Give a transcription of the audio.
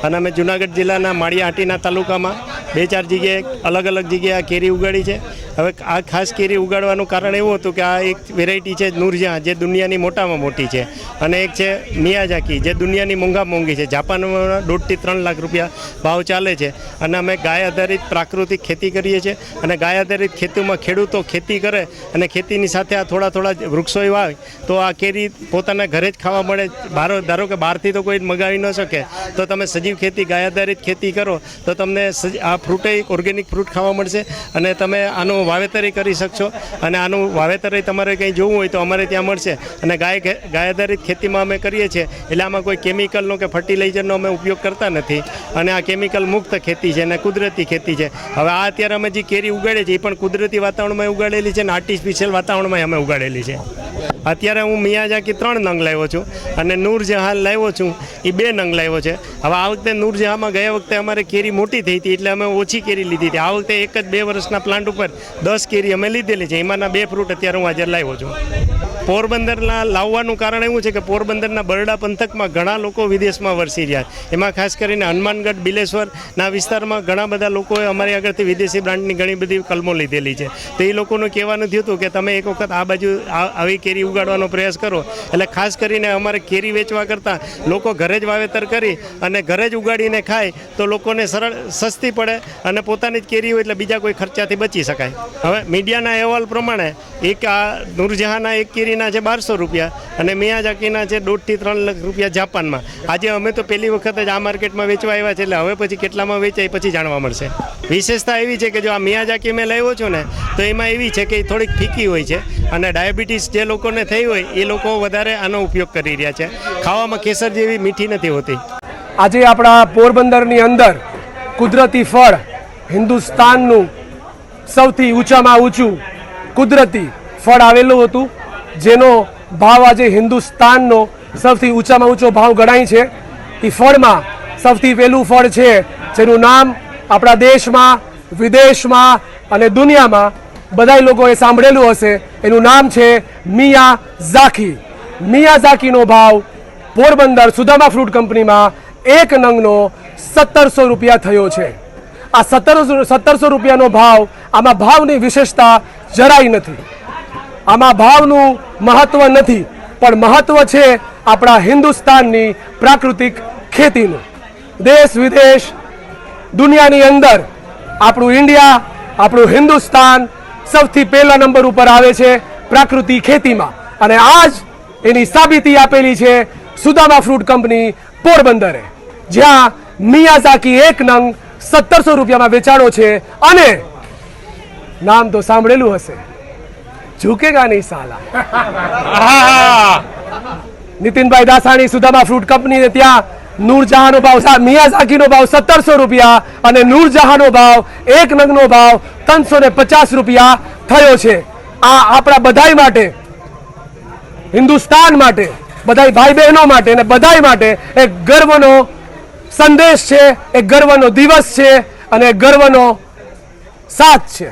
અને અમે જૂનાગઢ જિલ્લાના માળિયા તાલુકામાં 2-4 જગ્યાએ અલગ અલગ જગ્યાએ કેરી ઉગાડી છે। હવે આ ખાસ કેરી ઉગાડવાનું કારણ એવું હતું કે આ એક વેરાયટી છે નૂરજહાં, જે દુનિયાની મોટામાં મોટી છે, અને એક છે મિયાઝાકી, જે દુનિયાની મોંઘી છે। જાપાનમાં 2.5 થી 3 લાખ રૂપિયા ભાવ ચાલે છે। અને અમે ગાય આધારિત પ્રાકૃતિક ખેતી કરીએ છીએ, અને ગાય આધારિત ખેતીમાં ખેડૂતો ખેતી કરે અને ખેતીની સાથે આ થોડા વૃક્ષો વાવે તો આ કેરી પોતાના ઘરે જ ખાવા મળે। ધારો કે બહારથી તો કોઈ મગાવી ન શકે, તો તમે સજીવ ખેતી, ગાય આધારિત ખેતી કરો તો તમને આ ફ્રૂટે ઓર્ગેનિક ફ્રૂટ ખાવા મળશે, અને તમે આનું વાવેતર કરી શકશો, અને આનું વાવેતર તમારે કંઈ જોવું હોય તો અમારે ત્યાં મળશે। અને ગાય આધારિત ખેતીમાં અમે કરીએ છીએ, એટલે આમાં કોઈ કેમિકલનો કે ફર્ટિલાઇઝરનો અમે ઉપયોગ કરતા નથી, અને આ કેમિકલ મુક્ત ખેતી છે અને કુદરતી ખેતી છે। હવે આ અત્યારે અમે જે કેરી ઉગાડે છે એ પણ કુદરતી વાતાવરણમાં ઉગાડેલી છે અને આર્ટિફિશિયલ વાતાવરણમાં અમે ઉગાડેલી છે। અત્યારે હું મિયાઝાકી 3 નંગ લાવ્યો છું, અને નૂરજહાં લાવ્યો છું એ 2 નંગ લાવ્યો છે। હવે આ વખતે નૂરજહાંમાં ગયા વખતે અમારે કેરી મોટી થઈ હતી એટલે અમે ઓછી કેરી લીધી હતી। આ વખતે એક જ 2 વર્ષના પ્લાન્ટ ઉપર 10 કેરી અમે લીધેલી છે, એમાંના 2 ફ્રૂટ અત્યારે હું હાજર લાવ્યો છું। પોરબંદરના લાવવાનું કારણ એવું છે કે પોરબંદરના બરડા પંથકમાં ઘણા લોકો વિદેશમાં વરસી રહ્યા, એમાં ખાસ કરીને હનુમાનગઢ, બિલેશ્વરના વિસ્તારમાં ઘણા બધા લોકોએ અમારી આગળથી વિદેશી બ્રાન્ડની ઘણી બધી કલમો લીધેલી છે। તો એ લોકોનું કહેવાનું થયું હતું કે તમે એક વખત આ બાજુ આવી કેરી ઉગાડવાનો પ્રયાસ કરો। એટલે ખાસ કરીને અમારે કેરી વેચવા કરતાં લોકો ઘરે જ વાવેતર કરી અને ઘરે જ ઉગાડીને ખાય તો લોકોને સરળ, સસ્તી પડે, અને પોતાની જ કેરી હોય એટલે બીજા કોઈ ખર્ચાથી બચી શકાય। હવે મીડિયાના અહેવાલ પ્રમાણે એક આ નૂરજહાંના એક કેરીના છે 1200 રૂપિયા, અને મિયાઝાકીના છે 2.5 થી 3 લાખ રૂપિયા જાપાનમાં। આજે અમે તો પહેલી વખત જ આ માર્કેટમાં વેચવા આવ્યા છે, એટલે હવે પછી કેટલામાં વેચાય પછી જાણવા મળશે। વિશેષતા એવી છે કે જો આ મિયાઝાકી મેં લાવ્યો છું ને તો એમાં એવી છે કે એ થોડીક ફીકી હોય છે, અને ડાયાબિટીસ જે લોકોને થઈ હોય એ લોકો વધારે આનો ઉપયોગ કરી રહ્યા છે। ખાવામાં કેસર જેવી મીઠી નથી હોતી। આજે આપણા પોરબંદરની અંદર કુદરતી ફળ, હિન્દુસ્તાનનું સૌથી ઊંચામાં ઊંચું કુદરતી ફળ આવેલું હતું, જેનો ભાવ આજે હિન્દુસ્તાનનો સૌથી ઊંચામાં ઊંચો ભાવ ગણાય છે। એ ફળમાં સૌથી પહેલું ફળ છે જેનું નામ આપણા દેશમાં, વિદેશમાં અને દુનિયામાં બધા લોકોએ સાંભળેલું હશે, એનું નામ છે મિયાઝાકી। મિયાઝાકીનો ભાવ પોરબંદર સુદામા ફ્રૂટ કંપનીમાં 1 નંગનો 1700 રૂપિયા થયો છે। આ 1700 રૂપિયાનો ભાવ, આમાં ભાવની વિશેષતા જરાય નથી, આમાં ભાવનું મહત્વ નથી, પણ મહત્વ છે આપણા હિન્દુસ્તાનની પ્રાકૃતિક ખેતીનું। દેશ વિદેશ દુનિયાની અંદર આપણું ઇન્ડિયા, આપણું હિન્દુસ્તાન સૌથી પહેલા નંબર ઉપર આવે છે પ્રાકૃતિક ખેતીમાં, અને આજ એની સાબિતી આપેલી છે સુદામા ફ્રૂટ કંપની પોરબંદરે, જ્યાં મિયાઝાકી 1 નંગ 1700 રૂપિયામાં વેચાણો છે। અને નામ તો સાંભળેલું હશે, ઝૂકેગા નહીં સાલા। નીતિનભાઈ દાસાણી સુદામા ફ્રૂટ કંપની, ત્યાં નૂરજહાંનો ભાવ, મિયાઝાકીનો ભાવ 1700 રૂપિયા અને નૂરજહાંનો ભાવ 1 નંગનો ભાવ 350 રૂપિયા થયો છે। આ આપણા બધાય માટે, હિન્દુસ્તાન માટે, બધા ભાઈ બહેનો માટે અને બધા માટે એક ગર્વનો સંદેશ છે, એક ગર્વનો દિવસ છે અને ગર્વનો સાથ છે।